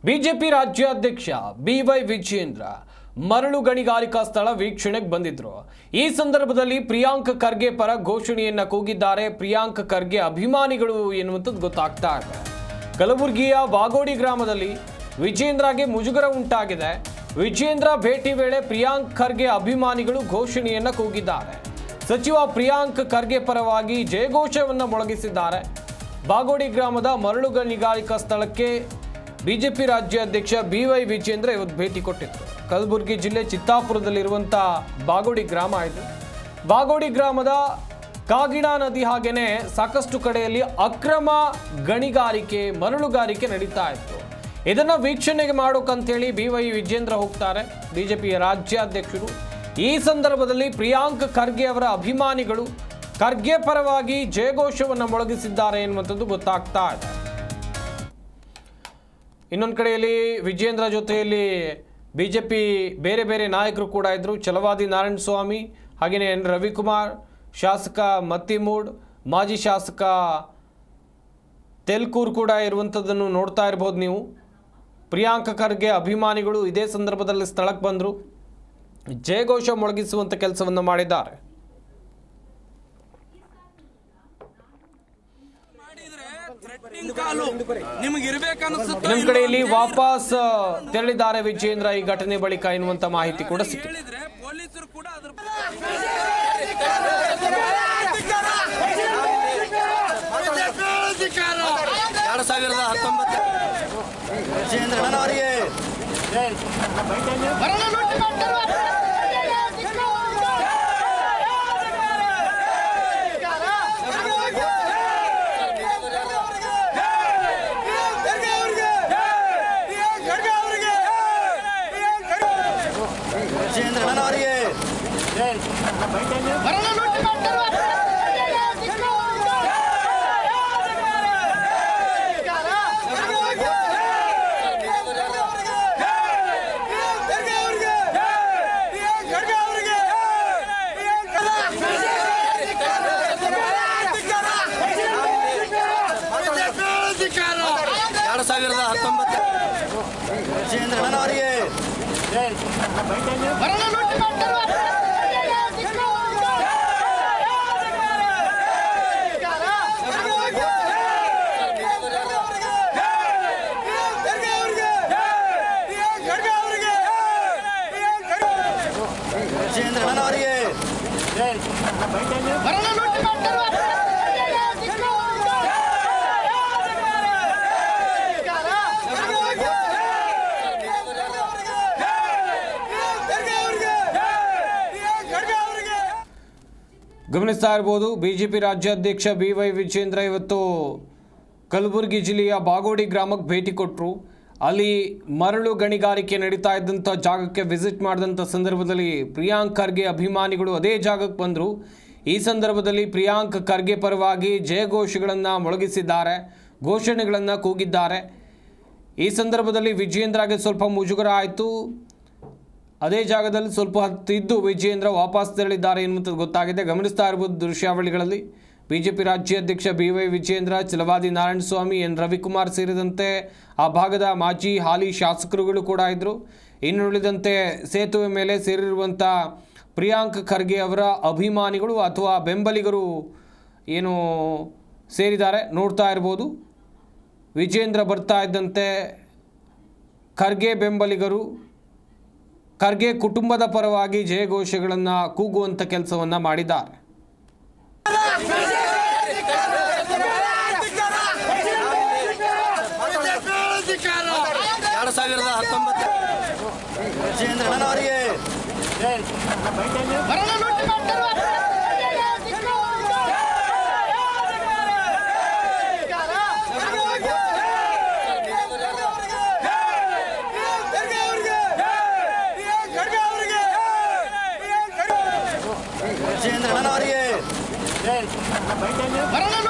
BJP ರಾಜ್ಯಾಧ್ಯಕ್ಷ B Y Vijendra ಮರಳು ಗಣಿಗಾರಿಕಾ ಸ್ಥಳ ವೀಕ್ಷಣೆಗೆ ಬಂದಿದ್ರು. ಈ ಸಂದರ್ಭದಲ್ಲಿ ಪ್ರಿಯಾಂಕ್ ಖರ್ಗೆ ಪರ ಘೋಷಣೆಯನ್ನ ಕೂಗಿದ್ದಾರೆ. ಪ್ರಿಯಾಂಕ್ ಖರ್ಗೆ ಅಭಿಮಾನಿಗಳು ಎನ್ನುವಂಥದ್ದು ಗೊತ್ತಾಗ್ತಾ ಇದೆ. ಕಲಬುರಗಿಯ ವಾಗೋಡಿ ಗ್ರಾಮದಲ್ಲಿ ವಿಜೇಂದ್ರಗೆ ಮುಜುಗರ ಉಂಟಾಗಿದೆ. ವಿಜೇಂದ್ರ ಭೇಟಿ ವೇಳೆ ಪ್ರಿಯಾಂಕ್ ಖರ್ಗೆ ಅಭಿಮಾನಿಗಳು ಘೋಷಣೆಯನ್ನ ಕೂಗಿದ್ದಾರೆ. ಸಚಿವ ಪ್ರಿಯಾಂಕ್ ಖರ್ಗೆ ಪರವಾಗಿ ಜಯಘೋಷವನ್ನು ಮೊಳಗಿಸಿದ್ದಾರೆ. ಬಾಗೋಡಿ ಗ್ರಾಮದ ಮರಳು ಗಣಿಗಾರಿಕಾ ಸ್ಥಳಕ್ಕೆ ಬಿಜೆಪಿ ರಾಜ್ಯಾಧ್ಯಕ್ಷ ಬಿವೈ ವಿಜೇಂದ್ರ ಇವತ್ತು ಭೇಟಿ ಕೊಟ್ಟಿದ್ರು. ಕಲಬುರಗಿ ಜಿಲ್ಲೆ ಚಿತ್ತಾಪುರದಲ್ಲಿರುವಂಥ ಬಾಗೋಡಿ ಗ್ರಾಮ ಇದು. ಬಾಗೋಡಿ ಗ್ರಾಮದ ಕಾಗಿಣಾ ನದಿ ಹಾಗೇನೆ ಸಾಕಷ್ಟು ಕಡೆಯಲ್ಲಿ ಅಕ್ರಮ ಗಣಿಗಾರಿಕೆ ಮರಳುಗಾರಿಕೆ ನಡೀತಾ ಇತ್ತು. ಇದನ್ನ ವೀಕ್ಷಣೆಗೆ ಮಾಡೋಕಂತೇಳಿ ಬಿವೈ ವಿಜೇಂದ್ರ ಹೋಗ್ತಾರೆ, ಬಿಜೆಪಿಯ ರಾಜ್ಯಾಧ್ಯಕ್ಷರು. ಈ ಸಂದರ್ಭದಲ್ಲಿ ಪ್ರಿಯಾಂಕ್ ಖರ್ಗೆ ಅವರ ಅಭಿಮಾನಿಗಳು ಖರ್ಗೆ ಪರವಾಗಿ ಜಯಘೋಷವನ್ನು ಮೊಳಗಿಸಿದ್ದಾರೆ ಎನ್ನುವಂಥದ್ದು ಗೊತ್ತಾಗ್ತಾ ಇದೆ. ಇನ್ನೊಂದು ಕಡೆಯಲ್ಲಿ ವಿಜೇಂದ್ರ ಜೊತೆಯಲ್ಲಿ ಬಿಜೆಪಿ ಬೇರೆ ಬೇರೆ ನಾಯಕರು ಕೂಡ ಇದ್ದರು. ಛಲವಾದಿ ನಾರಾಯಣಸ್ವಾಮಿ, ಹಾಗೆಯೇ ಎನ್ ರವಿಕುಮಾರ್, ಶಾಸಕ ಮತ್ತಿಮೂಡ್, ಮಾಜಿ ಶಾಸಕ ತೆಲ್ಕೂರ್ ಕೂಡ ಇರುವಂಥದ್ದನ್ನು ನೋಡ್ತಾ ಇರ್ಬೋದು ನೀವು. ಪ್ರಿಯಾಂಕ್ ಖರ್ಗೆ ಅಭಿಮಾನಿಗಳು ಇದೇ ಸಂದರ್ಭದಲ್ಲಿ ಸ್ಥಳಕ್ಕೆ ಬಂದರು, ಜಯಘೋಷ ಮೊಳಗಿಸುವಂಥ ಕೆಲಸವನ್ನು ಮಾಡಿದ್ದಾರೆ. ನಮ್ಮ ಕಡೆಯಲ್ಲಿ ವಾಪಸ್ ತೆರಳಿದ್ದಾರೆ ವಿಜೇಂದ್ರ ಈ ಘಟನೆ ಬಳಿಕ ಎನ್ನುವಂತ ಮಾಹಿತಿ ಕೂಡ ಸಿಕ್ಕಿದೆ. ಪೊಲೀಸರು ಕೂಡ ಗಮನಿಸ್ತಾ ಇರ್ಬೋದು. ಬಿಜೆಪಿ ರಾಜ್ಯಾಧ್ಯಕ್ಷ ಬಿವೈ ವಿಜೇಂದ್ರ ಇವತ್ತು ಕಲಬುರಗಿ ಜಿಲ್ಲೆಯ ಬಾಗೋಡಿ ಗ್ರಾಮಕ್ಕೆ ಭೇಟಿ ಕೊಟ್ಟರು. ಅಲ್ಲಿ ಮರಳು ಗಣಿಗಾರಿಕೆ ನಡೀತಾ ಇದ್ದಂಥ ಜಾಗಕ್ಕೆ ವಿಸಿಟ್ ಮಾಡಿದಂಥ ಸಂದರ್ಭದಲ್ಲಿ ಪ್ರಿಯಾಂಕ್ ಖರ್ಗೆ ಅಭಿಮಾನಿಗಳು ಅದೇ ಜಾಗಕ್ಕೆ ಬಂದರು. ಈ ಸಂದರ್ಭದಲ್ಲಿ ಪ್ರಿಯಾಂಕ್ ಖರ್ಗೆ ಪರವಾಗಿ ಜಯಘೋಷಗಳನ್ನು ಮೊಳಗಿಸಿದ್ದಾರೆ, ಘೋಷಣೆಗಳನ್ನು ಕೂಗಿದ್ದಾರೆ. ಈ ಸಂದರ್ಭದಲ್ಲಿ ವಿಜೇಂದ್ರಗೆ ಸ್ವಲ್ಪ ಮುಜುಗರ ಆಯಿತು. ಅದೇ ಜಾಗದಲ್ಲಿ ಸ್ವಲ್ಪ ಹೊತ್ತಿದ್ದು ವಿಜೇಂದ್ರ ವಾಪಸ್ ತೆರಳಿದ್ದಾರೆ ಎನ್ನುವಂಥದ್ದು ಗೊತ್ತಾಗಿದೆ. ಗಮನಿಸ್ತಾ ಇರ್ಬೋದು ದೃಶ್ಯಾವಳಿಗಳಲ್ಲಿ. ಬಿಜೆಪಿ ರಾಜ್ಯಾಧ್ಯಕ್ಷ ಬಿವೈ ವಿಜೇಂದ್ರ, ಛಲವಾದಿ ನಾರಾಯಣಸ್ವಾಮಿ, ಎನ್ ರವಿಕುಮಾರ್ ಸೇರಿದಂತೆ ಆ ಭಾಗದ ಮಾಜಿ ಹಾಲಿ ಶಾಸಕರುಗಳು ಕೂಡ ಇದ್ದರು. ಇನ್ನುಳಿದಂತೆ ಸೇತುವೆ ಮೇಲೆ ಸೇರಿರುವಂಥ ಪ್ರಿಯಾಂಕ್ ಖರ್ಗೆ ಅವರ ಅಭಿಮಾನಿಗಳು ಅಥವಾ ಬೆಂಬಲಿಗರು ಏನು ಸೇರಿದ್ದಾರೆ ನೋಡ್ತಾ ಇರ್ಬೋದು. ವಿಜೇಂದ್ರ ಬರ್ತಾ ಇದ್ದಂತೆ ಖರ್ಗೆ ಬೆಂಬಲಿಗರು ಖರ್ಗೆ ಕುಟುಂಬದ ಪರವಾಗಿ ಜಯಘೋಷಗಳನ್ನು ಕೂಗುವಂಥ ಕೆಲಸವನ್ನು ಮಾಡಿದ್ದಾರೆ. ಬರೋಣ